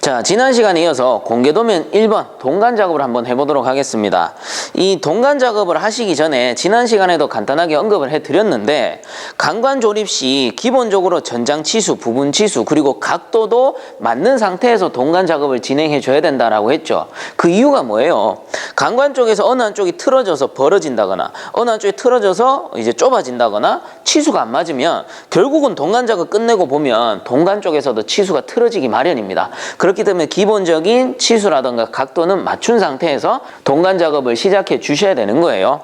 자, 지난 시간에 이어서 공개도면 1번 동간 작업을 한번 해보도록 하겠습니다. 이 동간 작업을 하시기 전에 지난 시간에도 간단하게 언급을 해드렸는데, 강관 조립 시 기본적으로 전장 치수, 부분 치수, 그리고 각도도 맞는 상태에서 동간 작업을 진행해 줘야 된다라고 했죠. 그 이유가 뭐예요? 강관 쪽에서 어느 한쪽이 틀어져서 벌어진다거나 어느 한쪽이 틀어져서 이제 좁아진다거나 치수가 안 맞으면 결국은 동간 작업 끝내고 보면 동간 쪽에서도 치수가 틀어지기 마련입니다. 그렇기 때문에 기본적인 치수라든가 각도는 맞춘 상태에서 동간 작업을 시작해 주셔야 되는 거예요.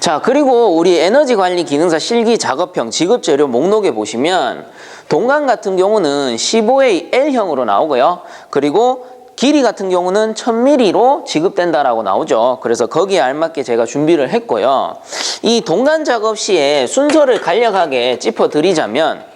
자, 그리고 우리 에너지관리 기능사 실기 작업형 지급재료 목록에 보시면 동간 같은 경우는 15A L형으로 나오고요. 그리고 길이 같은 경우는 1000mm로 지급된다라고 나오죠. 그래서 거기에 알맞게 제가 준비를 했고요. 이 동간 작업 시에 순서를 간략하게 짚어드리자면,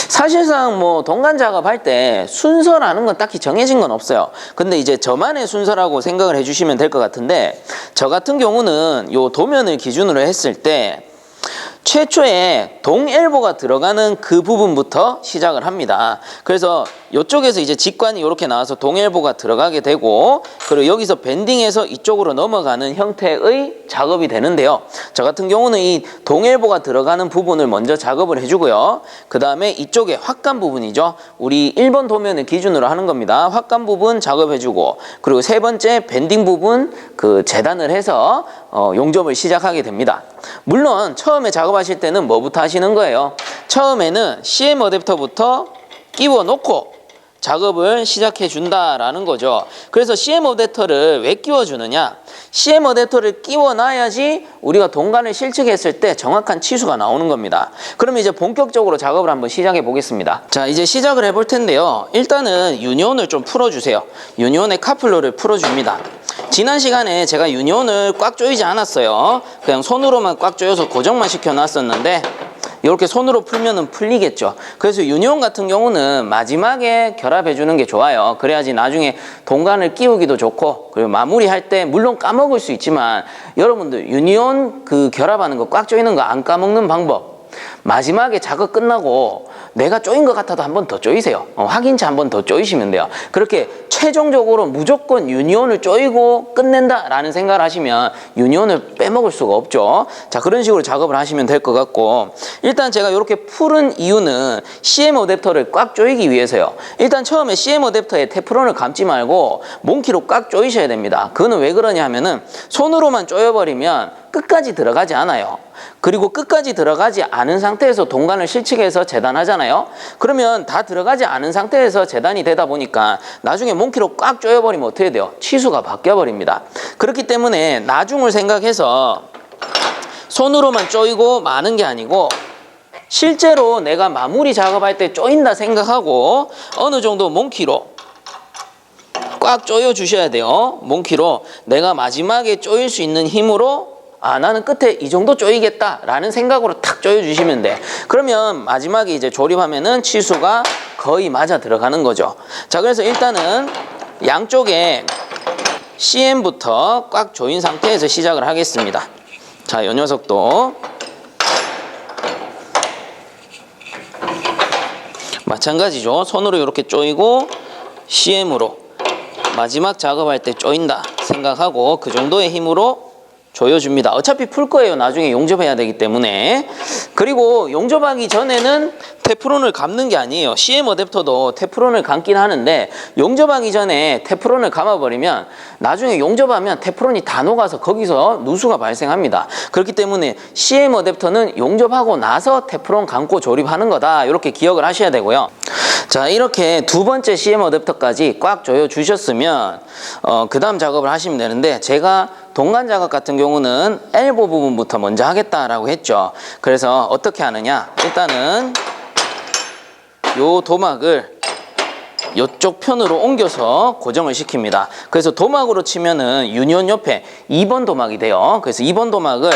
사실상 뭐 동간 작업할 때 순서라는 건 딱히 정해진 건 없어요. 근데 이제 저만의 순서라고 생각을 해주시면 될 것 같은데, 저 같은 경우는 요 도면을 기준으로 했을 때 최초에 동엘보가 들어가는 그 부분부터 시작을 합니다. 그래서 이쪽에서 이제 직관이 이렇게 나와서 동엘보가 들어가게 되고, 그리고 여기서 밴딩해서 이쪽으로 넘어가는 형태의 작업이 되는데요. 저 같은 경우는 이 동엘보가 들어가는 부분을 먼저 작업을 해주고요. 그 다음에 이쪽에 확간 부분이죠. 우리 1번 도면을 기준으로 하는 겁니다. 확간 부분 작업해주고, 그리고 세 번째 밴딩 부분 재단을 해서 용접을 시작하게 됩니다. 물론 처음에 작업하실 때는 뭐부터 하시는 거예요? 처음에는 CM 어댑터부터 끼워 놓고 작업을 시작해 준다라는 거죠. 그래서 CM 어댑터를 왜 끼워 주느냐? CM 어댑터를 끼워 놔야지 우리가 동간을 실측했을 때 정확한 치수가 나오는 겁니다. 그러면 이제 본격적으로 작업을 한번 시작해 보겠습니다. 자, 이제 시작을 해볼 텐데요. 일단은 유니온을 좀 풀어주세요. 유니온의 카플러를 풀어줍니다. 지난 시간에 제가 유니온을 꽉 조이지 않았어요. 그냥 손으로만 꽉 조여서 고정만 시켜놨었는데, 이렇게 손으로 풀면은 풀리겠죠. 그래서 유니온 같은 경우는 마지막에 결합해 주는 게 좋아요. 그래야지 나중에 동간을 끼우기도 좋고, 그리고 마무리할 때 물론 까먹을 수 있지만, 여러분들 유니온 결합하는 거 꽉 조이는 거 안 까먹는 방법, 마지막에 작업 끝나고 내가 조인 것 같아도 한 번 더 조이세요. 확인치 한 번 더 조이시면 돼요. 그렇게 최종적으로 무조건 유니온을 조이고 끝낸다라는 생각을 하시면 유니온을 빼먹을 수가 없죠. 자, 그런 식으로 작업을 하시면 될 것 같고, 일단 제가 이렇게 풀은 이유는 CM 어댑터를 꽉 조이기 위해서요. 일단 처음에 CM 어댑터에 테프론을 감지 말고 몽키로 꽉 조이셔야 됩니다. 그거는 왜 그러냐 하면은 손으로만 조여버리면 끝까지 들어가지 않아요. 그리고 끝까지 들어가지 않은 상태에서 동간을 실측해서 재단하잖아요. 그러면 다 들어가지 않은 상태에서 재단이 되다 보니까 나중에 몽키로 꽉 조여버리면 어떻게 돼요? 치수가 바뀌어버립니다. 그렇기 때문에 나중을 생각해서 손으로만 조이고 마는 게 아니고, 실제로 내가 마무리 작업할 때 조인다 생각하고 어느 정도 몽키로 꽉 조여 주셔야 돼요. 몽키로 내가 마지막에 조일 수 있는 힘으로, 나는 끝에 이 정도 조이겠다라는 생각으로 탁 조여주시면 돼. 그러면 마지막에 이제 조립하면은 치수가 거의 맞아 들어가는 거죠. 자, 그래서 일단은 양쪽에 CM부터 꽉 조인 상태에서 시작을 하겠습니다. 자, 이 녀석도 마찬가지죠. 손으로 이렇게 조이고 CM으로 마지막 작업할 때 조인다 생각하고 그 정도의 힘으로 조여줍니다. 어차피 풀 거예요. 나중에 용접해야 되기 때문에. 그리고 용접하기 전에는 테프론을 감는 게 아니에요. CM 어댑터도 테프론을 감긴 하는데, 용접하기 전에 테프론을 감아버리면 나중에 용접하면 테프론이 다 녹아서 거기서 누수가 발생합니다. 그렇기 때문에 CM 어댑터는 용접하고 나서 테프론 감고 조립하는 거다, 이렇게 기억을 하셔야 되고요. 자, 이렇게 두 번째 CM 어댑터까지 꽉 조여 주셨으면 그 다음 작업을 하시면 되는데, 제가 동간 작업 같은 경우는 엘보 부분부터 먼저 하겠다라고 했죠. 그래서 어떻게 하느냐, 일단은 요 도막을 이쪽 편으로 옮겨서 고정을 시킵니다. 그래서 도막으로 치면은 유니온 옆에 2번 도막이 돼요. 그래서 2번 도막을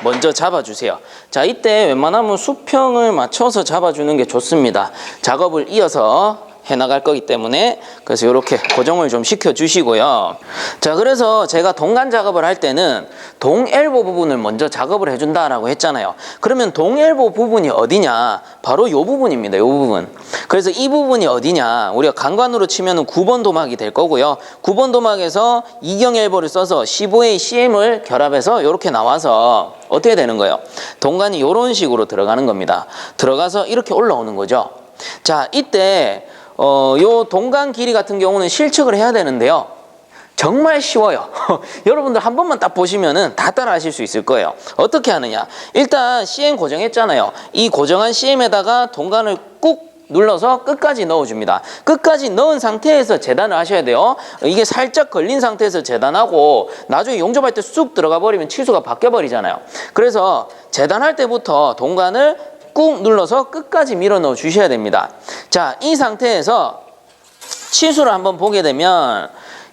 먼저 잡아주세요. 자, 이때 웬만하면 수평을 맞춰서 잡아주는 게 좋습니다. 작업을 이어서 해나갈 거기 때문에. 그래서 이렇게 고정을 좀 시켜주시고요. 자, 그래서 제가 동간 작업을 할 때는 동엘보 부분을 먼저 작업을 해준다라고 했잖아요. 그러면 동엘보 부분이 어디냐? 바로 이 부분입니다. 이 부분. 그래서 이 부분이 어디냐? 우리가 강관으로 치면은 9번 도막이 될 거고요. 9번 도막에서 이경 엘보를 써서 15A CM을 결합해서 이렇게 나와서 어떻게 되는 거예요? 동관이 이런 식으로 들어가는 겁니다. 들어가서 이렇게 올라오는 거죠. 자, 이때 요 동관 길이 같은 경우는 실측을 해야 되는데요. 정말 쉬워요. 여러분들 한 번만 딱 보시면은 다 따라 하실 수 있을 거예요. 어떻게 하느냐? 일단 CM 고정했잖아요. 이 고정한 CM에다가 동관을 꾹 눌러서 끝까지 넣어줍니다. 끝까지 넣은 상태에서 재단을 하셔야 돼요. 이게 살짝 걸린 상태에서 재단하고 나중에 용접할 때 쑥 들어가 버리면 치수가 바뀌어 버리잖아요. 그래서 재단할 때부터 동관을 꾹 눌러서 끝까지 밀어 넣어 주셔야 됩니다. 자, 이 상태에서 치수를 한번 보게 되면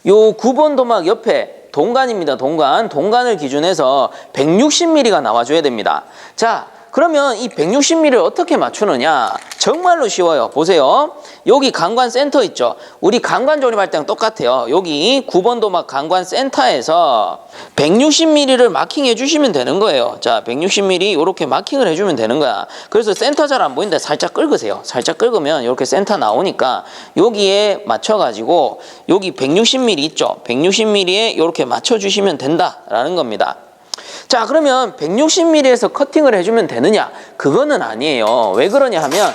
요 9번 도막 옆에 동관입니다. 동관을 기준해서 160mm가 나와줘야 됩니다. 자, 그러면 이 160mm를 어떻게 맞추느냐? 정말로 쉬워요. 보세요. 여기 강관 센터 있죠? 우리 강관 조립할 때랑 똑같아요. 여기 9번 도막 강관 센터에서 160mm를 마킹해 주시면 되는 거예요. 자, 160mm 이렇게 마킹을 해주면 되는 거야. 그래서 센터 잘 안 보이는데 살짝 긁으세요. 살짝 긁으면 이렇게 센터 나오니까 여기에 맞춰가지고 여기 160mm 있죠? 160mm에 이렇게 맞춰주시면 된다라는 겁니다. 자, 그러면 160mm에서 커팅을 해주면 되느냐? 그거는 아니에요. 왜 그러냐 하면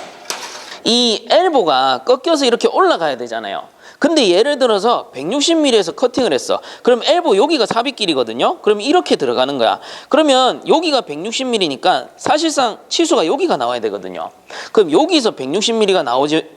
이 엘보가 꺾여서 이렇게 올라가야 되잖아요. 근데 예를 들어서 160mm에서 커팅을 했어. 그럼 엘보 여기가 삽입 길이거든요. 그럼 이렇게 들어가는 거야. 그러면 여기가 160mm니까 사실상 치수가 여기가 나와야 되거든요. 그럼 여기서 160mm가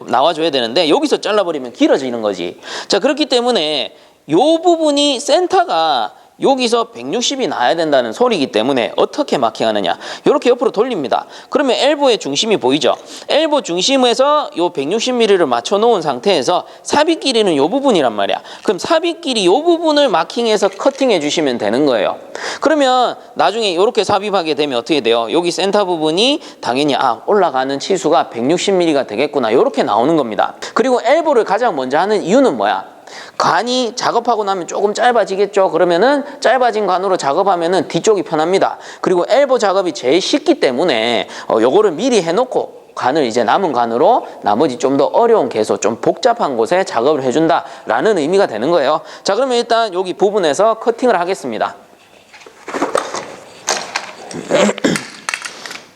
나와줘야 되는데 여기서 잘라버리면 길어지는 거지. 자, 그렇기 때문에 이 부분이 센터가 여기서 160이 나야 된다는 소리이기 때문에 어떻게 마킹하느냐? 이렇게 옆으로 돌립니다. 그러면 엘보의 중심이 보이죠? 엘보 중심에서 요 160mm를 맞춰 놓은 상태에서 삽입 길이는 요 부분이란 말이야. 그럼 삽입 길이 요 부분을 마킹해서 커팅해 주시면 되는 거예요. 그러면 나중에 이렇게 삽입하게 되면 어떻게 돼요? 여기 센터 부분이 당연히 올라가는 치수가 160mm가 되겠구나. 이렇게 나오는 겁니다. 그리고 엘보를 가장 먼저 하는 이유는 뭐야? 관이 작업하고 나면 조금 짧아지겠죠. 그러면은 짧아진 관으로 작업하면은 뒤쪽이 편합니다. 그리고 엘보 작업이 제일 쉽기 때문에 요거를 미리 해놓고 관을 이제 남은 관으로 나머지 좀 더 어려운 개소, 좀 복잡한 곳에 작업을 해준다라는 의미가 되는 거예요. 자, 그러면 일단 여기 부분에서 커팅을 하겠습니다.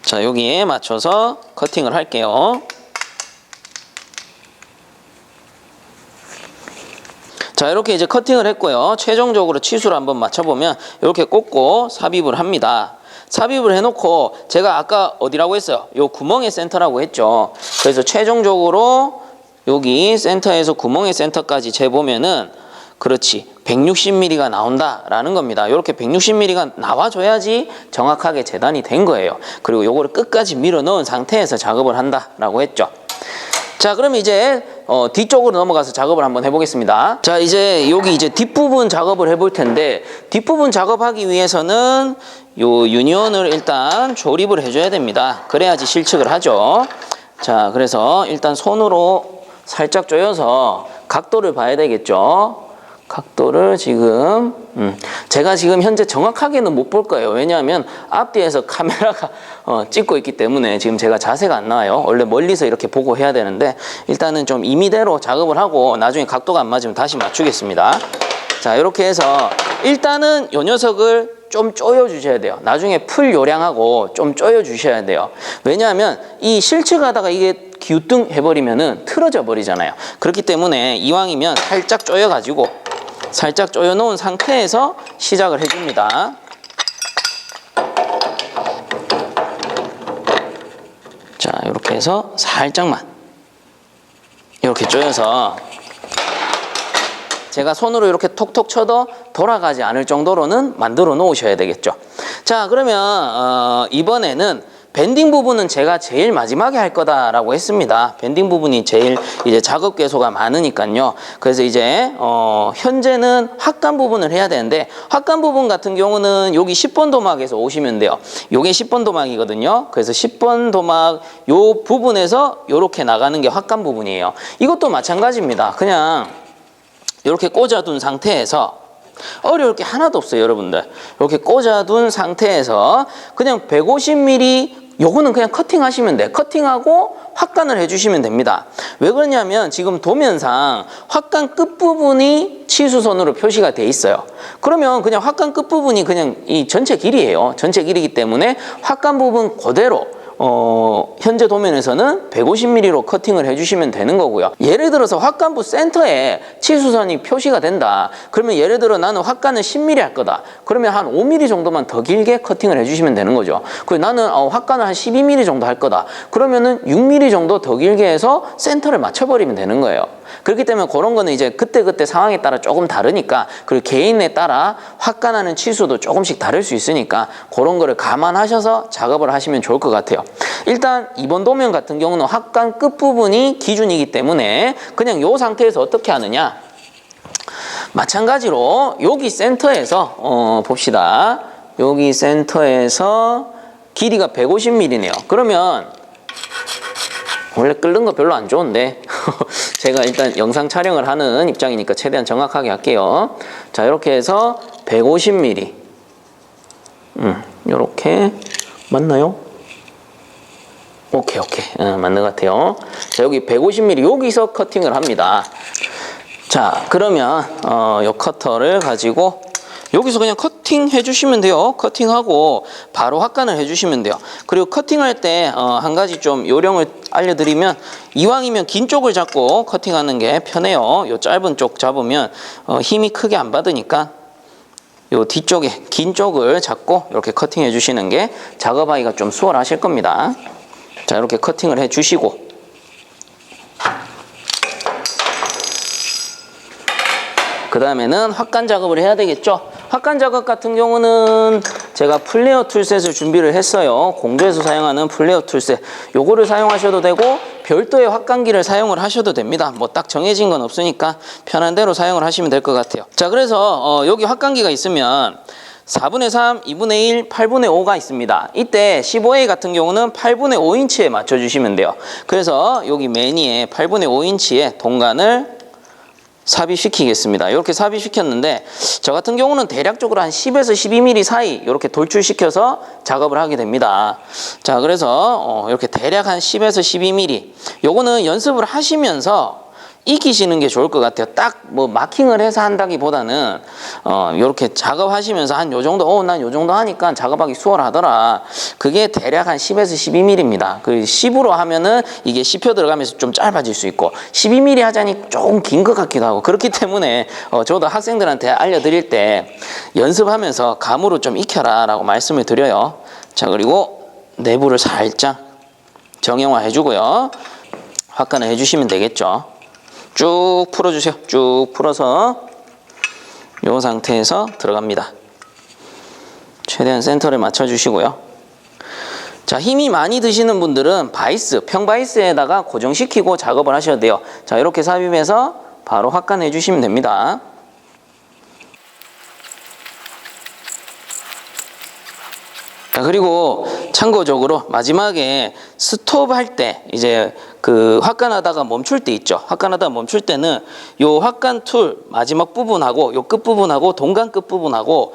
자, 여기에 맞춰서 커팅을 할게요. 자, 이렇게 이제 커팅을 했고요. 최종적으로 치수를 한번 맞춰보면 이렇게 꽂고 삽입을 합니다. 삽입을 해놓고 제가 아까 어디라고 했어요? 요 구멍의 센터라고 했죠. 그래서 최종적으로 여기 센터에서 구멍의 센터까지 재보면은 그렇지 160mm가 나온다라는 겁니다. 이렇게 160mm가 나와줘야지 정확하게 재단이 된 거예요. 그리고 요거를 끝까지 밀어 넣은 상태에서 작업을 한다라고 했죠. 자, 그러면 이제 뒤쪽으로 넘어가서 작업을 한번 해보겠습니다. 자, 이제 여기 이제 뒷부분 작업을 해볼 텐데 뒷부분 작업하기 위해서는 요 유니온을 일단 조립을 해줘야 됩니다. 그래야지 실측을 하죠. 자, 그래서 일단 손으로 살짝 조여서 각도를 봐야 되겠죠. 각도를 지금 제가 지금 현재 정확하게는 못 볼 거예요. 왜냐하면 앞뒤에서 카메라가 찍고 있기 때문에 지금 제가 자세가 안 나와요. 원래 멀리서 이렇게 보고 해야 되는데 일단은 좀 임의대로 작업을 하고 나중에 각도가 안 맞으면 다시 맞추겠습니다. 자, 이렇게 해서 일단은 이 녀석을 좀 조여 주셔야 돼요. 나중에 풀 요량하고 좀 조여 주셔야 돼요. 왜냐하면 이 실측하다가 이게 기우뚱 해버리면은 틀어져 버리잖아요. 그렇기 때문에 이왕이면 살짝 조여 가지고 살짝 조여 놓은 상태에서 시작을 해줍니다. 자, 이렇게 해서 살짝만 이렇게 조여서 제가 손으로 이렇게 톡톡 쳐도 돌아가지 않을 정도로는 만들어 놓으셔야 되겠죠. 자, 그러면 이번에는 밴딩 부분은 제가 제일 마지막에 할 거다라고 했습니다. 밴딩 부분이 제일 이제 작업 개소가 많으니까요. 그래서 이제 현재는 확간 부분을 해야 되는데 확간 부분 같은 경우는 여기 10번 도막에서 오시면 돼요. 요게 10번 도막이거든요. 그래서 10번 도막 요 부분에서 요렇게 나가는 게 확간 부분이에요. 이것도 마찬가지입니다. 그냥 이렇게 꽂아둔 상태에서 어려울 게 하나도 없어요, 여러분들. 이렇게 꽂아둔 상태에서 그냥 150mm 요거는 그냥 커팅하시면 돼. 커팅하고 확간을 해주시면 됩니다. 왜 그러냐면 지금 도면상 확간 끝부분이 치수선으로 표시가 돼 있어요. 그러면 그냥 확간 끝부분이 그냥 이 전체 길이에요. 전체 길이기 때문에 확간 부분 그대로 현재 도면에서는 150mm로 커팅을 해주시면 되는 거고요. 예를 들어서 확간부 센터에 치수선이 표시가 된다. 그러면 예를 들어 나는 확간을 10mm 할 거다. 그러면 한 5mm 정도만 더 길게 커팅을 해주시면 되는 거죠. 그리고 나는 확간을 한 12mm 정도 할 거다. 그러면은 6mm 정도 더 길게 해서 센터를 맞춰버리면 되는 거예요. 그렇기 때문에 그런 거는 이제 그때그때 상황에 따라 조금 다르니까, 그리고 개인에 따라 확간하는 치수도 조금씩 다를 수 있으니까 그런 거를 감안하셔서 작업을 하시면 좋을 것 같아요. 일단 이번 도면 같은 경우는 확간 끝부분이 기준이기 때문에 그냥 이 상태에서 어떻게 하느냐, 마찬가지로 여기 센터에서 봅시다. 여기 센터에서 길이가 150mm네요. 그러면 원래 끓는 거 별로 안 좋은데 제가 일단 영상 촬영을 하는 입장이니까 최대한 정확하게 할게요. 자, 이렇게 해서 150mm. 이렇게 맞나요? 오케이. 맞는 것 같아요. 자, 여기 150mm 여기서 커팅을 합니다. 자, 그러면 이 커터를 가지고 여기서 그냥 커팅 해주시면 돼요. 커팅하고 바로 확간을 해주시면 돼요. 그리고 커팅할 때 한 가지 좀 요령을 알려드리면, 이왕이면 긴 쪽을 잡고 커팅하는 게 편해요. 요 짧은 쪽 잡으면 힘이 크게 안 받으니까 요 뒤쪽에 긴 쪽을 잡고 이렇게 커팅해 주시는 게 작업하기가 좀 수월하실 겁니다. 자, 이렇게 커팅을 해 주시고, 그 다음에는 확간 작업을 해야 되겠죠. 확간 작업 같은 경우는 제가 플레어 툴셋을 준비를 했어요. 공조에서 사용하는 플레어 툴셋, 요거를 사용하셔도 되고 별도의 확간기를 사용을 하셔도 됩니다. 뭐 딱 정해진 건 없으니까 편한 대로 사용을 하시면 될 것 같아요. 자, 그래서 여기 확간기가 있으면 4분의 3, 2분의 1, 8분의 5가 있습니다. 이때 15A 같은 경우는 8분의 5인치에 맞춰주시면 돼요. 그래서 여기 매니에 8분의 5인치의 동간을 삽입시키겠습니다. 이렇게 삽입시켰는데 저 같은 경우는 대략적으로 한 10에서 12mm 사이 이렇게 돌출시켜서 작업을 하게 됩니다. 자, 그래서 이렇게 대략 한 10에서 12mm, 요거는 연습을 하시면서 익히시는 게 좋을 것 같아요. 딱 뭐 마킹을 해서 한다기보다는 이렇게 작업하시면서 한 요 정도, 난 요 정도 하니까 작업하기 수월하더라. 그게 대략 한 10에서 12mm입니다. 그 10으로 하면은 이게 씹혀 들어가면서 좀 짧아질 수 있고, 12mm 하자니 조금 긴 것 같기도 하고, 그렇기 때문에 저도 학생들한테 알려드릴 때 연습하면서 감으로 좀 익혀라 라고 말씀을 드려요. 자, 그리고 내부를 살짝 정형화 해주고요. 확간을 해주시면 되겠죠. 쭉 풀어주세요. 쭉 풀어서 이 상태에서 들어갑니다. 최대한 센터를 맞춰주시고요. 자, 힘이 많이 드시는 분들은 바이스, 평바이스에다가 고정시키고 작업을 하셔야 돼요. 자, 이렇게 삽입해서 바로 확간해 주시면 됩니다. 자, 그리고 참고적으로 마지막에 스톱할 때, 이제 그 확간하다가 멈출 때 있죠. 확간하다가 멈출 때는 요 확간 툴 마지막 부분하고 요 끝 부분하고 동간 끝 부분하고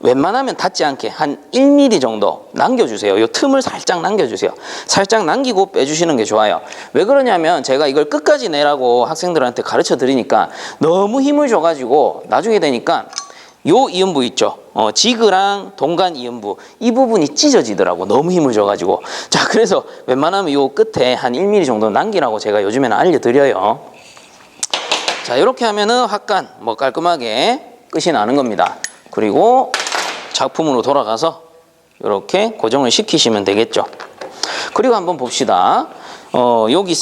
웬만하면 닿지 않게 한 1mm 정도 남겨주세요. 요 틈을 살짝 남겨주세요. 살짝 남기고 빼주시는 게 좋아요. 왜 그러냐면 제가 이걸 끝까지 내라고 학생들한테 가르쳐 드리니까 너무 힘을 줘가지고 나중에 되니까 요 이음부 있죠. 지그랑 동간 이음부, 이 부분이 찢어지더라고. 너무 힘을 줘가지고. 자, 그래서 웬만하면 요 끝에 한 1mm 정도 남기라고 제가 요즘에는 알려드려요. 자, 이렇게 하면은 확간 뭐 깔끔하게 끝이 나는 겁니다. 그리고 작품으로 돌아가서 이렇게 고정을 시키시면 되겠죠. 그리고 한번 봅시다. 여기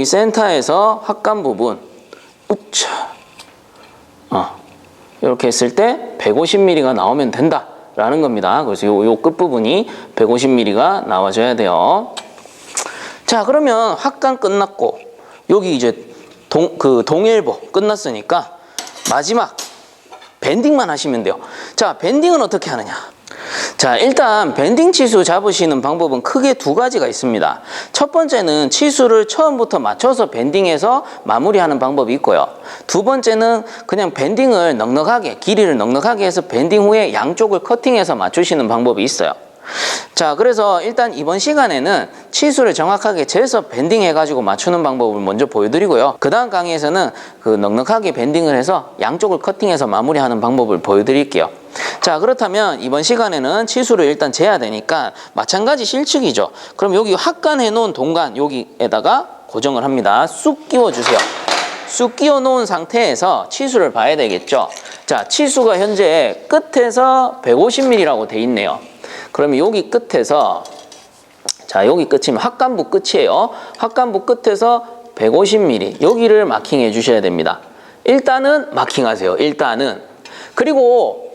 센터에서 확간 부분, 우차. 이렇게 했을 때 150mm가 나오면 된다라는 겁니다. 그래서 요 끝부분이 150mm가 나와줘야 돼요. 자, 그러면 확간 끝났고 여기 이제 동일보 끝났으니까 마지막 밴딩만 하시면 돼요. 자, 밴딩은 어떻게 하느냐? 자, 일단 밴딩 치수 잡으시는 방법은 크게 두 가지가 있습니다. 첫 번째는 치수를 처음부터 맞춰서 밴딩해서 마무리하는 방법이 있고요. 두 번째는 그냥 밴딩을 넉넉하게, 길이를 넉넉하게 해서 밴딩 후에 양쪽을 커팅해서 맞추시는 방법이 있어요. 자, 그래서 일단 이번 시간에는 치수를 정확하게 재서 밴딩 해가지고 맞추는 방법을 먼저 보여드리고요. 그 다음 강의에서는 그 넉넉하게 밴딩을 해서 양쪽을 커팅해서 마무리하는 방법을 보여드릴게요. 자, 그렇다면 이번 시간에는 치수를 일단 재야 되니까 마찬가지 실측이죠. 그럼 여기 합간 해놓은 동간 여기에다가 고정을 합니다. 쑥 끼워주세요. 쑥 끼워 놓은 상태에서 치수를 봐야 되겠죠. 자, 치수가 현재 끝에서 150mm라고 돼 있네요. 그러면 여기 끝에서, 자, 여기 끝이면 합간부 끝이에요. 합간부 끝에서 150mm 여기를 마킹해 주셔야 됩니다. 일단은 마킹하세요. 일단은. 그리고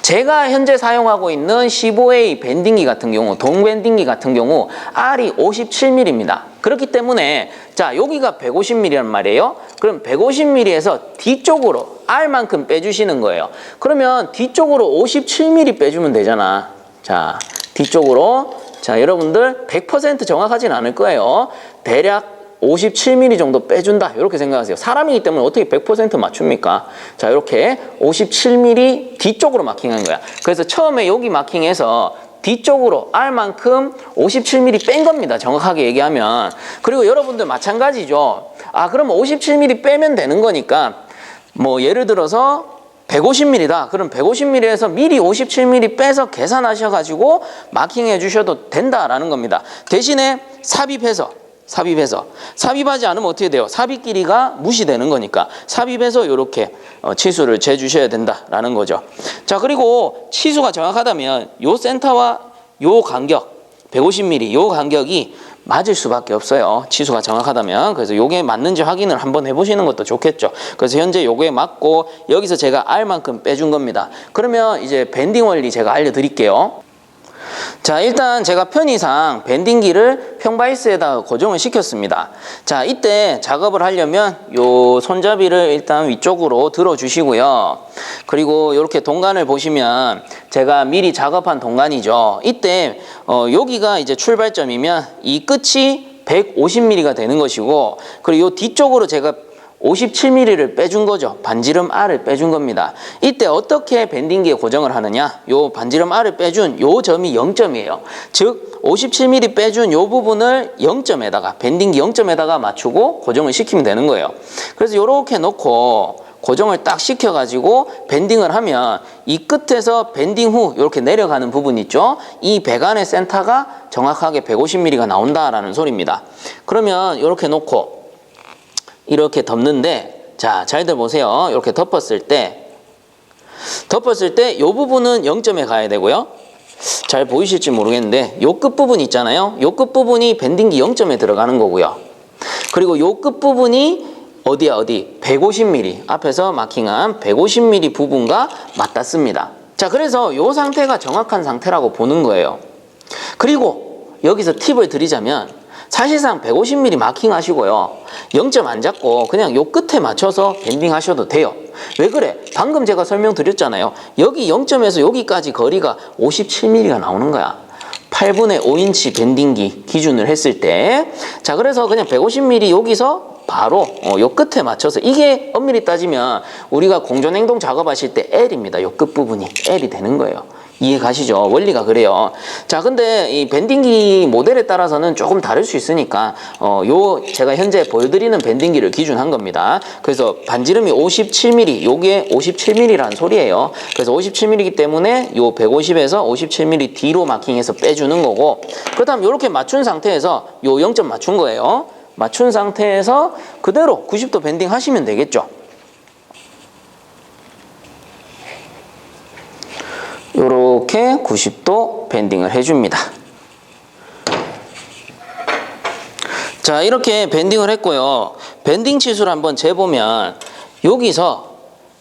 제가 현재 사용하고 있는 15A 밴딩기 같은 경우, 동밴딩기 같은 경우 R이 57mm입니다. 그렇기 때문에 자, 여기가 150mm란 말이에요. 그럼 150mm에서 뒤쪽으로 R만큼 빼주시는 거예요. 그러면 뒤쪽으로 57mm 빼주면 되잖아. 자, 뒤쪽으로. 자, 여러분들 100% 정확하진 않을 거예요. 대략 57mm 정도 빼준다 이렇게 생각하세요. 사람이기 때문에 어떻게 100% 맞춥니까? 자, 이렇게 57mm 뒤쪽으로 마킹한 거야. 그래서 처음에 여기 마킹해서 뒤쪽으로 R만큼 57mm 뺀 겁니다. 정확하게 얘기하면. 그리고 여러분들 마찬가지죠. 아, 그럼 57mm 빼면 되는 거니까 뭐 예를 들어서 150mm다. 그럼 150mm에서 미리 57mm 빼서 계산하셔가지고 마킹해 주셔도 된다라는 겁니다. 대신에 삽입하지 않으면 어떻게 돼요? 삽입 길이가 무시되는 거니까 삽입해서 이렇게 치수를 재주셔야 된다라는 거죠. 자, 그리고 치수가 정확하다면 요 센터와 요 간격 150mm 요 간격이 맞을 수밖에 없어요. 치수가 정확하다면. 그래서 요게 맞는지 확인을 한번 해보시는 것도 좋겠죠. 그래서 현재 요거에 맞고 여기서 제가 R만큼 빼준 겁니다. 그러면 이제 밴딩 원리 제가 알려드릴게요. 자, 일단 제가 편의상 밴딩기를 평바이스에다가 고정을 시켰습니다. 자, 이때 작업을 하려면 요 손잡이를 일단 위쪽으로 들어 주시고요. 그리고 이렇게 동간을 보시면 제가 미리 작업한 동간이죠. 이때 여기가 이제 출발점이면 이 끝이 150mm가 되는 것이고, 그리고 요 뒤쪽으로 제가 57mm를 빼준 거죠. 반지름 R을 빼준 겁니다. 이때 어떻게 밴딩기에 고정을 하느냐? 요 반지름 R을 빼준 요 점이 0점이에요. 즉 57mm 빼준 요 부분을 0점에다가 밴딩기 0점에다가 맞추고 고정을 시키면 되는 거예요. 그래서 요렇게 놓고 고정을 딱 시켜가지고 밴딩을 하면 이 끝에서 밴딩 후 이렇게 내려가는 부분 있죠? 이 배관의 센터가 정확하게 150mm가 나온다라는 소리입니다. 그러면 이렇게 놓고 이렇게 덮는데, 자, 잘들 보세요. 이렇게 덮었을 때 이 부분은 0점에 가야 되고요. 잘 보이실지 모르겠는데 요 끝부분 있잖아요. 요 끝부분이 밴딩기 0점에 들어가는 거고요. 그리고 요 끝부분이 어디야? 150mm 앞에서 마킹한 150mm 부분과 맞닿습니다. 자, 그래서 요 상태가 정확한 상태라고 보는 거예요. 그리고 여기서 팁을 드리자면 사실상 150mm 마킹 하시고요. 0점 안 잡고 그냥 요 끝에 맞춰서 밴딩 하셔도 돼요. 왜 그래? 방금 제가 설명드렸잖아요. 여기 0점에서 여기까지 거리가 57mm가 나오는 거야. 8분의 5인치 밴딩기 기준을 했을 때. 자, 그래서 그냥 150mm 여기서 바로 요 끝에 맞춰서, 이게 엄밀히 따지면 우리가 공전행동 작업하실 때 L입니다. 요 끝부분이 L이 되는 거예요. 이해 가시죠? 원리가 그래요. 자, 근데 이 밴딩기 모델에 따라서는 조금 다를 수 있으니까 요 제가 현재 보여드리는 밴딩기를 기준한 겁니다. 그래서 반지름이 57mm, 요게 57mm라는 소리예요. 그래서 57mm이기 때문에 요 150에서 57mm 뒤로 마킹해서 빼주는 거고, 그 다음 요렇게 맞춘 상태에서 요 0점 맞춘 거예요. 맞춘 상태에서 그대로 90도 밴딩 하시면 되겠죠. 요렇게 90도 밴딩을 해줍니다. 자, 이렇게 밴딩을 했고요. 밴딩 치수를 한번 재보면 여기서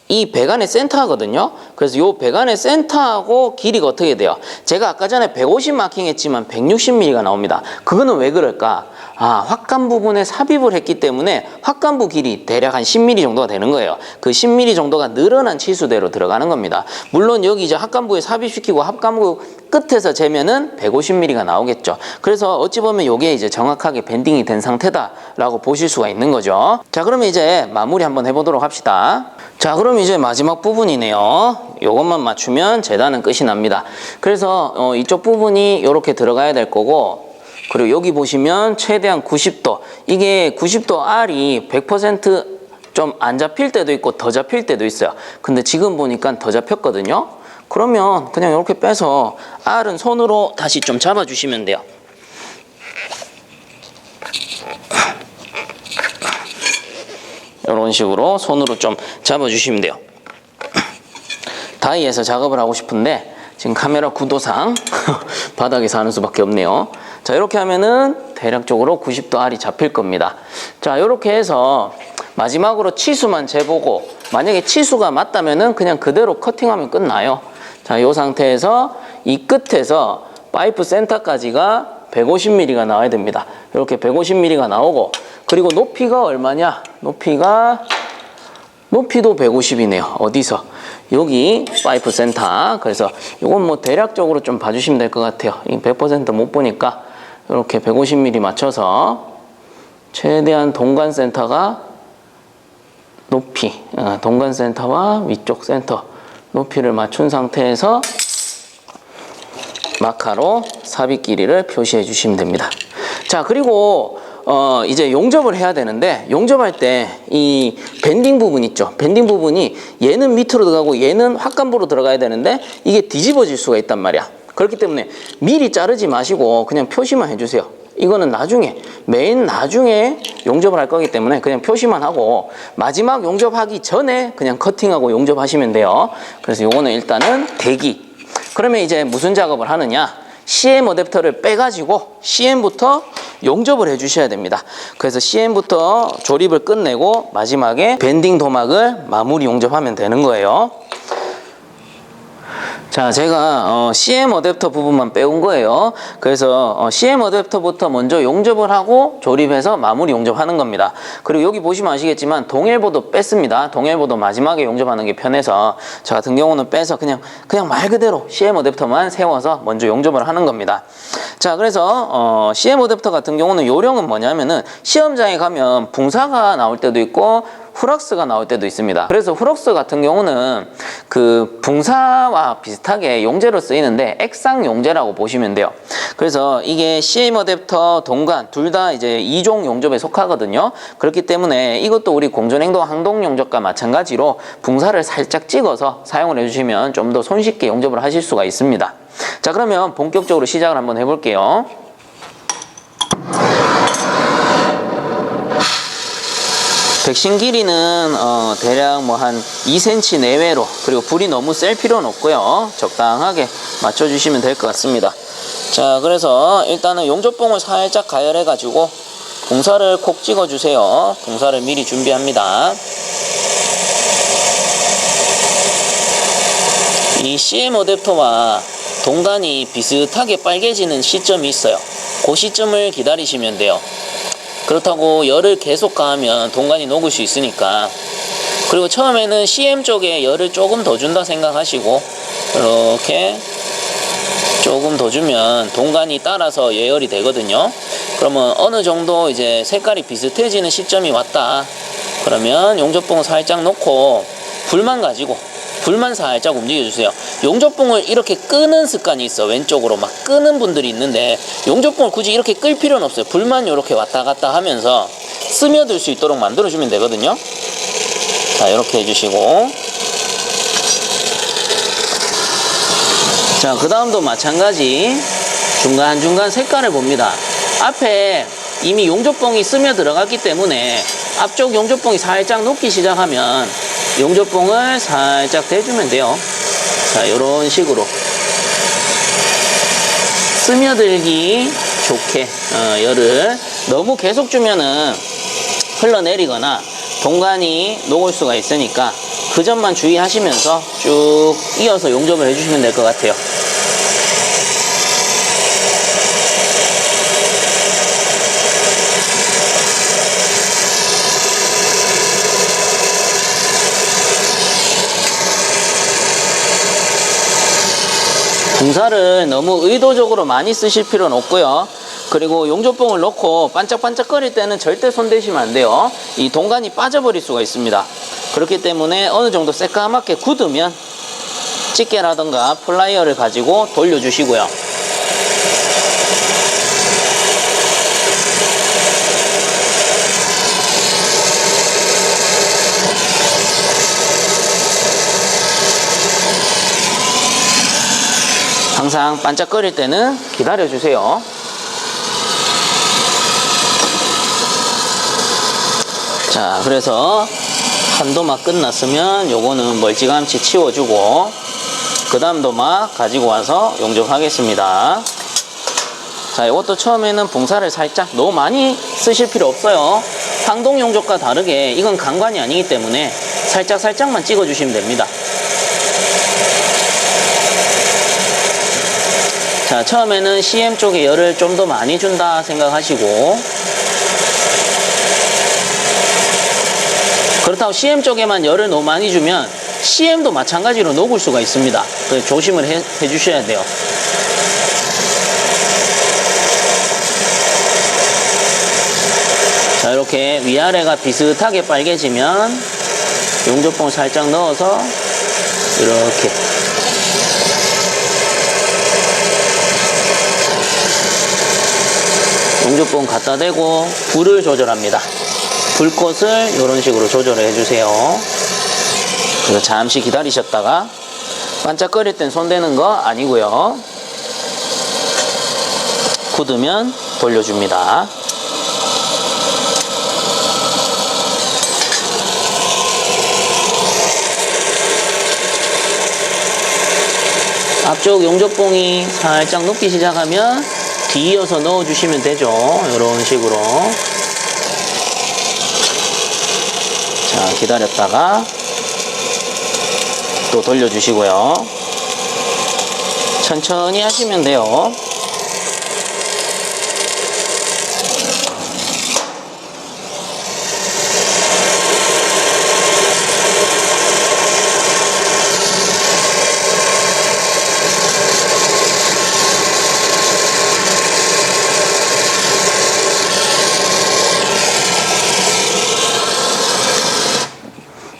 이 배관의 센터거든요. 그래서 이 배관의 센터하고 길이가 어떻게 돼요? 제가 아까 전에 150 마킹했지만 160mm가 나옵니다. 그거는 왜 그럴까? 아, 확간 부분에 삽입을 했기 때문에 확간부 길이 대략 한 10mm 정도가 되는 거예요. 그 10mm 정도가 늘어난 치수대로 들어가는 겁니다. 물론 여기 이제 합간부에 삽입시키고 합간부 끝에서 재면은 150mm가 나오겠죠. 그래서 어찌 보면 이게 이제 정확하게 밴딩이 된 상태다라고 보실 수가 있는 거죠. 자, 그러면 이제 마무리 한번 해보도록 합시다. 자, 그럼 이제 마지막 부분이네요. 요것만 맞추면 재단은 끝이 납니다. 그래서 이쪽 부분이 이렇게 들어가야 될 거고, 그리고 여기 보시면 최대한 90도, 이게 90도 R이 100% 좀 안 잡힐 때도 있고 더 잡힐 때도 있어요. 근데 지금 보니까 더 잡혔거든요. 그러면 그냥 이렇게 빼서 R은 손으로 다시 좀 잡아주시면 돼요. 이런 식으로 손으로 좀 잡아주시면 돼요. 다이에서 작업을 하고 싶은데 지금 카메라 구도상 바닥에서 하는 수밖에 없네요. 자, 이렇게 하면은 대략적으로 90도 R이 잡힐 겁니다. 자, 이렇게 해서 마지막으로 치수만 재보고, 만약에 치수가 맞다면은 그냥 그대로 커팅하면 끝나요. 자, 이 상태에서 이 끝에서 파이프 센터까지가 150mm가 나와야 됩니다. 이렇게 150mm가 나오고, 그리고 높이가 얼마냐? 높이도 150이네요. 어디서? 여기 파이프 센터. 그래서 이건 뭐 대략적으로 좀 봐주시면 될 것 같아요. 100% 못 보니까 이렇게 150mm 맞춰서 최대한 동간 센터가 높이, 동간 센터와 위쪽 센터 높이를 맞춘 상태에서 마카로 삽입 길이를 표시해 주시면 됩니다. 자, 그리고 이제 용접을 해야 되는데, 용접할 때 이 밴딩 부분 있죠. 밴딩 부분이 얘는 밑으로 들어가고 얘는 확간부로 들어가야 되는데 이게 뒤집어질 수가 있단 말이야. 그렇기 때문에 미리 자르지 마시고 그냥 표시만 해주세요. 이거는 나중에, 맨 나중에 용접을 할 거기 때문에 그냥 표시만 하고 마지막 용접하기 전에 그냥 커팅하고 용접하시면 돼요. 그래서 요거는 일단은 대기. 그러면 이제 무슨 작업을 하느냐? CM 어댑터를 빼가지고 CM부터 용접을 해주셔야 됩니다. 그래서 CM부터 조립을 끝내고 마지막에 밴딩 도막을 마무리 용접하면 되는 거예요. 자, 제가 CM 어댑터 부분만 빼온 거예요. 그래서 CM 어댑터부터 먼저 용접을 하고 조립해서 마무리 용접하는 겁니다. 그리고 여기 보시면 아시겠지만 동일보도 뺐습니다. 동일보도 마지막에 용접하는 게 편해서 저 같은 경우는 빼서 그냥 말 그대로 CM 어댑터만 세워서 먼저 용접을 하는 겁니다. 자, 그래서 CM 어댑터 같은 경우는 요령은 뭐냐면은 시험장에 가면 붕사가 나올 때도 있고 후락스가 나올 때도 있습니다. 그래서 후락스 같은 경우는 그 붕사와 비슷하게 용재로 쓰이는데 액상 용재라고 보시면 돼요. 그래서 이게 CM 어댑터, 동간 둘 다 이제 2종 용접에 속하거든요. 그렇기 때문에 이것도 우리 공전행동 항동 용접과 마찬가지로 붕사를 살짝 찍어서 사용을 해주시면 좀 더 손쉽게 용접을 하실 수가 있습니다. 자, 그러면 본격적으로 시작을 한번 해볼게요. 백신 길이는 대략 뭐 한 2cm 내외로, 그리고 불이 너무 셀 필요는 없고요. 적당하게 맞춰주시면 될 것 같습니다. 자, 그래서 일단은 용접봉을 살짝 가열해 가지고 붕사를 콕 찍어 주세요. 붕사를 미리 준비합니다. 이 CM 어댑터와 동간이 비슷하게 빨개지는 시점이 있어요. 그 시점을 기다리시면 돼요. 그렇다고 열을 계속 가하면 동간이 녹을 수 있으니까. 그리고 처음에는 CM 쪽에 열을 조금 더 준다 생각하시고 이렇게 조금 더 주면 동간이 따라서 예열이 되거든요. 그러면 어느 정도 이제 색깔이 비슷해지는 시점이 왔다. 그러면 용접봉을 살짝 놓고 불만 살짝 움직여주세요. 용접봉을 이렇게 끄는 습관이 있어. 왼쪽으로 막 끄는 분들이 있는데 용접봉을 굳이 이렇게 끌 필요는 없어요. 불만 이렇게 왔다 갔다 하면서 스며들 수 있도록 만들어주면 되거든요. 자, 이렇게 해주시고, 자, 그 다음도 마찬가지 중간중간 색깔을 봅니다. 앞에 이미 용접봉이 스며 들어갔기 때문에 앞쪽 용접봉이 살짝 녹기 시작하면 용접봉을 살짝 대주면 돼요. 자, 이런 식으로 스며들기 좋게 열을 너무 계속 주면은 흘러내리거나 동간이 녹을 수가 있으니까 그 점만 주의하시면서 쭉 이어서 용접을 해주시면 될 것 같아요. 붕사를 너무 의도적으로 많이 쓰실 필요는 없고요. 그리고 용접봉을 넣고 반짝반짝거릴 때는 절대 손대시면 안 돼요. 이 동간이 빠져버릴 수가 있습니다. 그렇기 때문에 어느 정도 새까맣게 굳으면 집게라든가 플라이어를 가지고 돌려주시고요. 항상 반짝거릴 때는 기다려주세요. 자, 그래서 한 도막 끝났으면 요거는 멀찌감치 치워주고 그 다음 도막 가지고 와서 용접하겠습니다. 자, 이것도 처음에는 붕사를 살짝 너무 많이 쓰실 필요 없어요. 항동 용접과 다르게 이건 강관이 아니기 때문에 살짝살짝만 찍어주시면 됩니다. 자, 처음에는 CM 쪽에 열을 좀 더 많이 준다 생각하시고, 그렇다고 CM 쪽에만 열을 너무 많이 주면 CM도 마찬가지로 녹을 수가 있습니다. 그래서 조심을 해 주셔야 돼요. 자, 이렇게 위아래가 비슷하게 빨개지면 용접봉 살짝 넣어서 이렇게 용접봉 갖다 대고 불을 조절합니다. 불꽃을 이런 식으로 조절을 해주세요. 그래서 잠시 기다리셨다가 반짝거릴 땐 손대는 거 아니고요. 굳으면 돌려줍니다. 앞쪽 용접봉이 살짝 녹기 시작하면 뒤이어서 넣어주시면 되죠. 이런 식으로. 자, 기다렸다가 또 돌려주시고요. 천천히 하시면 돼요.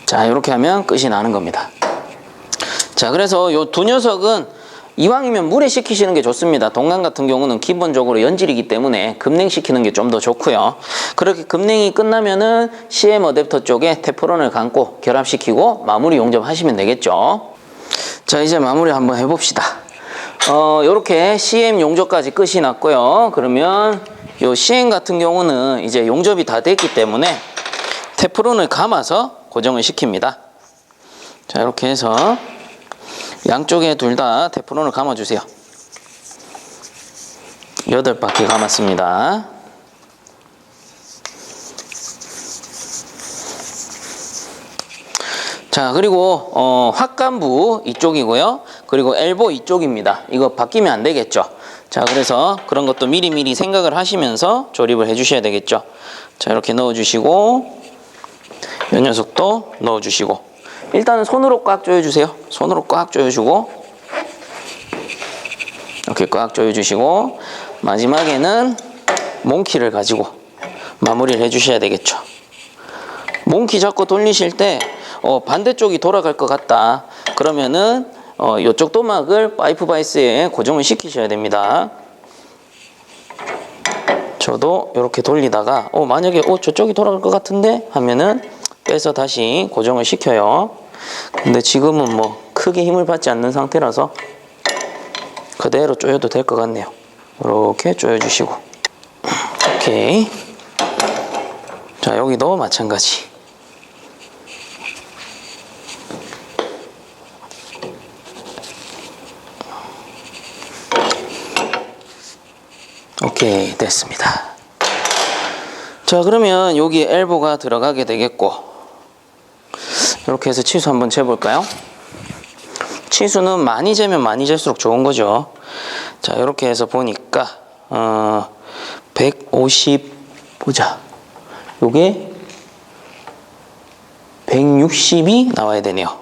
자, 이렇게 하면 끝이 나는 겁니다. 자, 그래서 요 두 녀석은 이왕이면 물에 식히시는 게 좋습니다. 동간 같은 경우는 기본적으로 연질이기 때문에 급냉시키는 게 좀 더 좋고요. 그렇게 급냉이 끝나면은 CM 어댑터 쪽에 테프론을 감고 결합시키고 마무리 용접하시면 되겠죠. 자, 이제 마무리 한번 해봅시다. 요렇게 CM 용접까지 끝이 났고요. 그러면 요 CM 같은 경우는 이제 용접이 다 됐기 때문에 테프론을 감아서 고정을 시킵니다. 자, 이렇게 해서 양쪽에 둘 다 테프론을 감아주세요. 8바퀴 감았습니다. 자, 그리고 확감부 이쪽이고요. 그리고 엘보 이쪽입니다. 이거 바뀌면 안 되겠죠. 자, 그래서 그런 것도 미리미리 생각을 하시면서 조립을 해 주셔야 되겠죠. 자, 이렇게 넣어주시고 이 녀석도 넣어주시고, 일단은 손으로 꽉 조여주세요. 손으로 꽉 조여주고, 이렇게 꽉 조여주시고, 마지막에는 몽키를 가지고 마무리를 해주셔야 되겠죠. 몽키 잡고 돌리실 때 반대쪽이 돌아갈 것 같다 그러면은 이쪽 도막을 파이프 바이스에 고정을 시키셔야 됩니다. 저도 이렇게 돌리다가 만약에 저쪽이 돌아갈 것 같은데 하면은 빼서 다시 고정을 시켜요. 근데 지금은 뭐 크게 힘을 받지 않는 상태라서 그대로 조여도 될 것 같네요. 이렇게 조여주시고, 오케이. 자, 여기도 마찬가지. 오케이, 됐습니다. 자, 그러면 여기에 엘보가 들어가게 되겠고, 이렇게 해서 치수 한번 재볼까요? 치수는 많이 재면 많이 잴수록 좋은 거죠. 자, 이렇게 해서 보니까 150 보자. 요게 160이 나와야 되네요.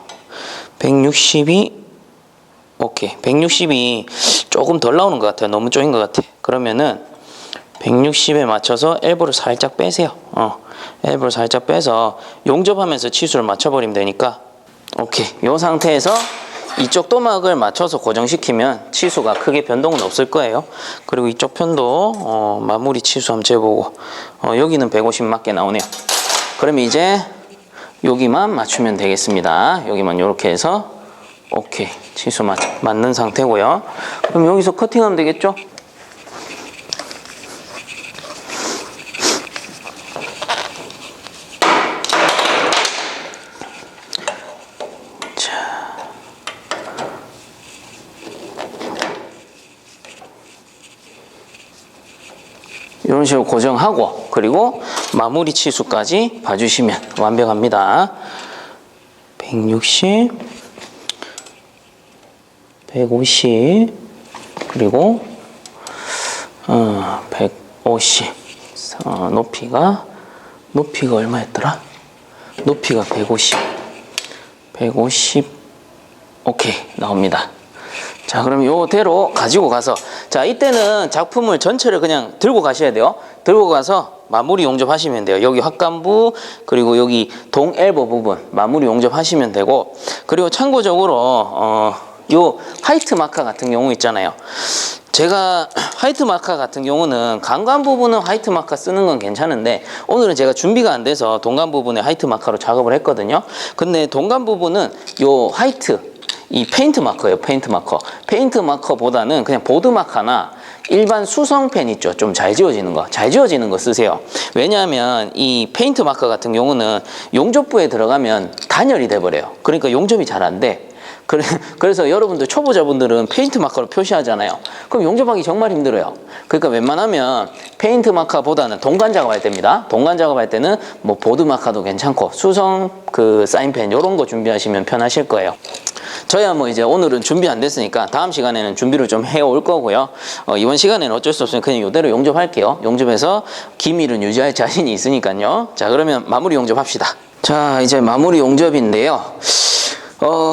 160이 오케이. 오케이. 160이 조금 덜 나오는 것 같아요. 너무 쪼인 것 같아. 그러면은 160에 맞춰서 엘보를 살짝 빼세요. 엘보를 살짝 빼서 용접하면서 치수를 맞춰버리면 되니까. 오케이. 이 상태에서 이쪽 또막을 맞춰서 고정시키면 치수가 크게 변동은 없을 거예요. 그리고 이쪽 편도 마무리 치수 한번 재보고 여기는 150 맞게 나오네요. 그러면 이제 여기만 맞추면 되겠습니다. 여기만 이렇게 해서 오케이. 치수 맞는 상태고요. 그럼 여기서 커팅하면 되겠죠? 이런 식으로 고정하고 그리고 마무리 치수까지 봐주시면 완벽합니다. 160, 150 그리고 150 높이가 얼마였더라? 높이가 150 오케이 나옵니다. 자, 그럼 요대로 가지고 가서 자 이때는 작품을 전체를 그냥 들고 가셔야 돼요. 들고 가서 마무리 용접하시면 돼요. 여기 확간부 그리고 여기 동 엘보 부분 마무리 용접하시면 되고 그리고 참고적으로 요 화이트 마카 같은 경우 있잖아요. 제가 화이트 마카 같은 경우는 강간 부분은 화이트 마카 쓰는 건 괜찮은데 오늘은 제가 준비가 안 돼서 동간 부분에 화이트 마카로 작업을 했거든요. 근데 동간 부분은 요 화이트 이 페인트 마커예요. 페인트 마커. 페인트 마커보다는 그냥 보드 마카나 일반 수성펜 있죠. 좀 잘 지워지는 거. 잘 지워지는 거 쓰세요. 왜냐하면 이 페인트 마커 같은 경우는 용접부에 들어가면 단열이 돼버려요. 그러니까 용접이 잘 안 돼. 그래서 여러분들 초보자분들은 페인트 마커로 표시하잖아요. 그럼 용접하기 정말 힘들어요. 그러니까 웬만하면 페인트 마카보다는 동간 작업할 때입니다. 동간 작업할 때는 뭐 보드 마카도 괜찮고 수성 그 사인펜 이런 거 준비하시면 편하실 거예요. 저야 뭐 이제 오늘은 준비 안 됐으니까 다음 시간에는 준비를 좀 해올 거고요. 이번 시간에는 어쩔 수 없으니 그냥 이대로 용접할게요. 용접해서 기밀은 유지할 자신이 있으니까요. 자, 그러면 마무리 용접합시다. 자, 이제 마무리 용접인데요.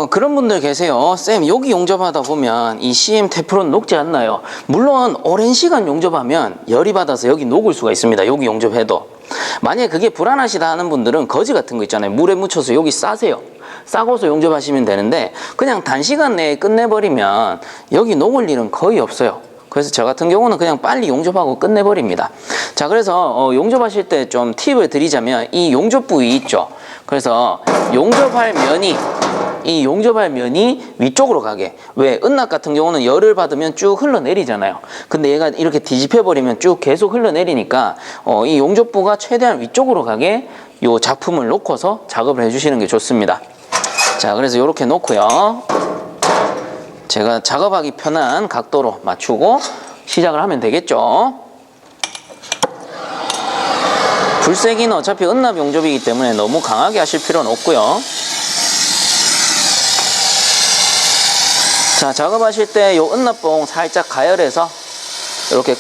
그런 분들 계세요. 쌤, 여기 용접하다 보면 이 CM 테프론 녹지 않나요? 물론 오랜 시간 용접하면 열이 받아서 여기 녹을 수가 있습니다. 여기 용접해도. 만약에 그게 불안하시다 하는 분들은 거즈 같은 거 있잖아요. 물에 묻혀서 여기 싸세요. 싸고서 용접하시면 되는데 그냥 단시간 내에 끝내버리면 여기 녹을 일은 거의 없어요. 그래서 저 같은 경우는 그냥 빨리 용접하고 끝내버립니다. 자, 그래서 용접하실 때 좀 팁을 드리자면 이 용접 부위 있죠. 그래서 이 용접할 면이 위쪽으로 가게. 왜? 은낙 같은 경우는 열을 받으면 쭉 흘러내리잖아요. 근데 얘가 이렇게 뒤집혀버리면 쭉 계속 흘러내리니까 이 용접부가 최대한 위쪽으로 가게 요 작품을 놓고서 작업을 해주시는 게 좋습니다. 자, 그래서 이렇게 놓고요. 제가 작업하기 편한 각도로 맞추고 시작을 하면 되겠죠. 불세기는 어차피 은납 용접이기 때문에 너무 강하게 하실 필요는 없고요. 자, 작업하실 때 요 은납봉 살짝 가열해서 이렇게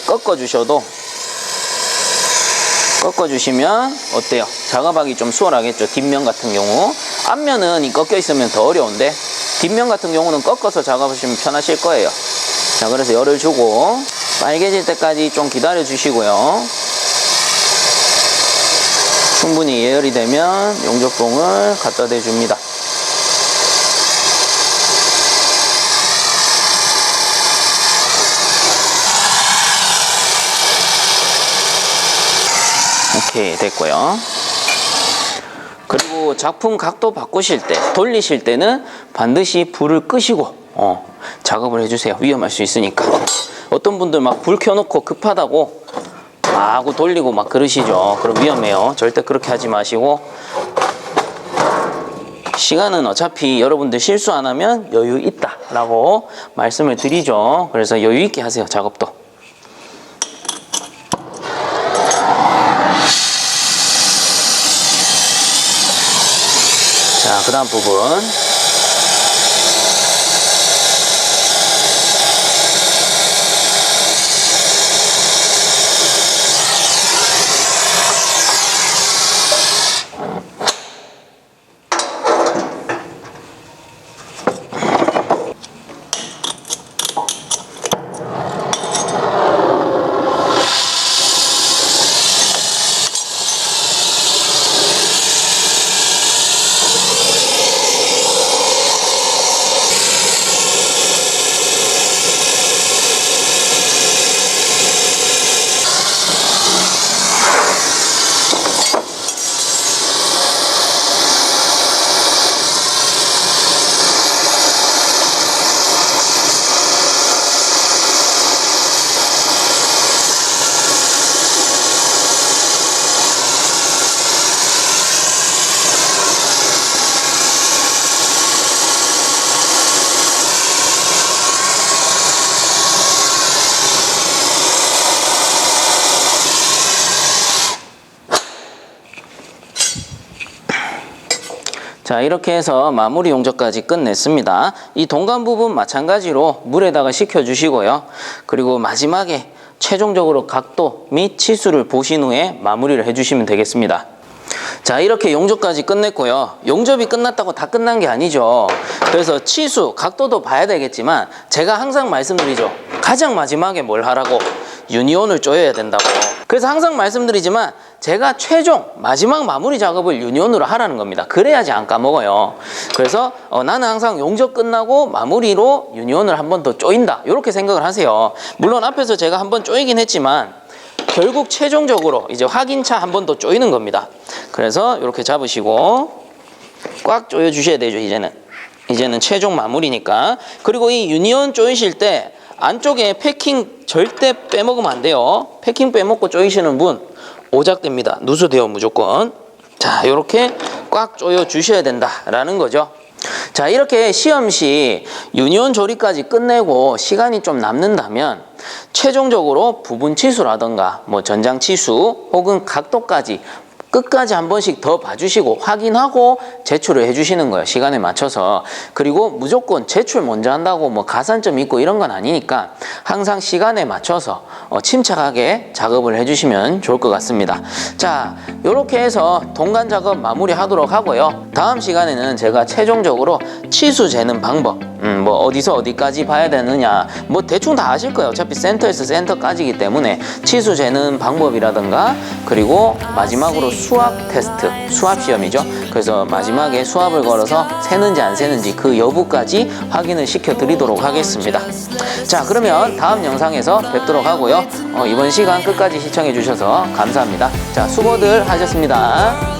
꺾어주시면 어때요? 작업하기 좀 수월하겠죠. 뒷면 같은 경우 앞면은 이 꺾여 있으면 더 어려운데 뒷면 같은 경우는 꺾어서 작업하시면 편하실 거예요. 자, 그래서 열을 주고 빨개질 때까지 좀 기다려 주시고요. 충분히 예열이 되면 용접봉을 갖다 대줍니다. 오케이, 됐고요. 그리고 작품 각도 바꾸실 때, 돌리실 때는 반드시 불을 끄시고 작업을 해주세요. 위험할 수 있으니까. 어떤 분들 막 불 켜놓고 급하다고 마구 돌리고 막 그러시죠. 그럼 위험해요. 절대 그렇게 하지 마시고 시간은 어차피 여러분들 실수 안 하면 여유 있다 라고 말씀을 드리죠. 그래서 여유 있게 하세요. 작업도. 자, 그 다음 부분. 자, 이렇게 해서 마무리 용접까지 끝냈습니다. 이 동간 부분 마찬가지로 물에다가 식혀주시고요. 그리고 마지막에 최종적으로 각도 및 치수를 보신 후에 마무리를 해주시면 되겠습니다. 자, 이렇게 용접까지 끝냈고요. 용접이 끝났다고 다 끝난 게 아니죠. 그래서 치수, 각도도 봐야 되겠지만 제가 항상 말씀드리죠. 가장 마지막에 뭘 하라고? 유니온을 조여야 된다고. 그래서 항상 말씀드리지만 제가 최종 마지막 마무리 작업을 유니온으로 하라는 겁니다. 그래야지 안 까먹어요. 그래서 나는 항상 용접 끝나고 마무리로 유니온을 한 번 더 조인다, 이렇게 생각을 하세요. 물론 앞에서 제가 한 번 조이긴 했지만 결국 최종적으로 이제 확인차 한 번 더 조이는 겁니다. 그래서 이렇게 잡으시고 꽉 조여 주셔야 되죠. 이제는 최종 마무리니까. 그리고 이 유니온 조이실 때 안쪽에 패킹 절대 빼먹으면 안 돼요. 패킹 빼먹고 조이시는 분 오작됩니다. 누수돼요, 무조건. 자, 이렇게 꽉 조여 주셔야 된다라는 거죠. 자, 이렇게 시험 시 유니온 조립까지 끝내고 시간이 좀 남는다면 최종적으로 부분 치수라던가 뭐 전장 치수 혹은 각도까지 끝까지 한 번씩 더 봐주시고 확인하고 제출을 해주시는 거예요. 시간에 맞춰서. 그리고 무조건 제출 먼저 한다고 뭐 가산점 있고 이런 건 아니니까 항상 시간에 맞춰서 침착하게 작업을 해주시면 좋을 것 같습니다. 자, 이렇게 해서 동간 작업 마무리 하도록 하고요. 다음 시간에는 제가 최종적으로 치수 재는 방법, 뭐 어디서 어디까지 봐야 되느냐, 뭐 대충 다 아실 거예요. 어차피 센터에서 센터까지기 때문에 치수 재는 방법이라든가, 그리고 마지막으로 수압 테스트, 수압 시험이죠. 그래서 마지막에 수압을 걸어서 새는지 안 새는지 그 여부까지 확인을 시켜 드리도록 하겠습니다. 자, 그러면 다음 영상에서 뵙도록 하고요. 이번 시간 끝까지 시청해 주셔서 감사합니다. 자, 수고들 하셨습니다.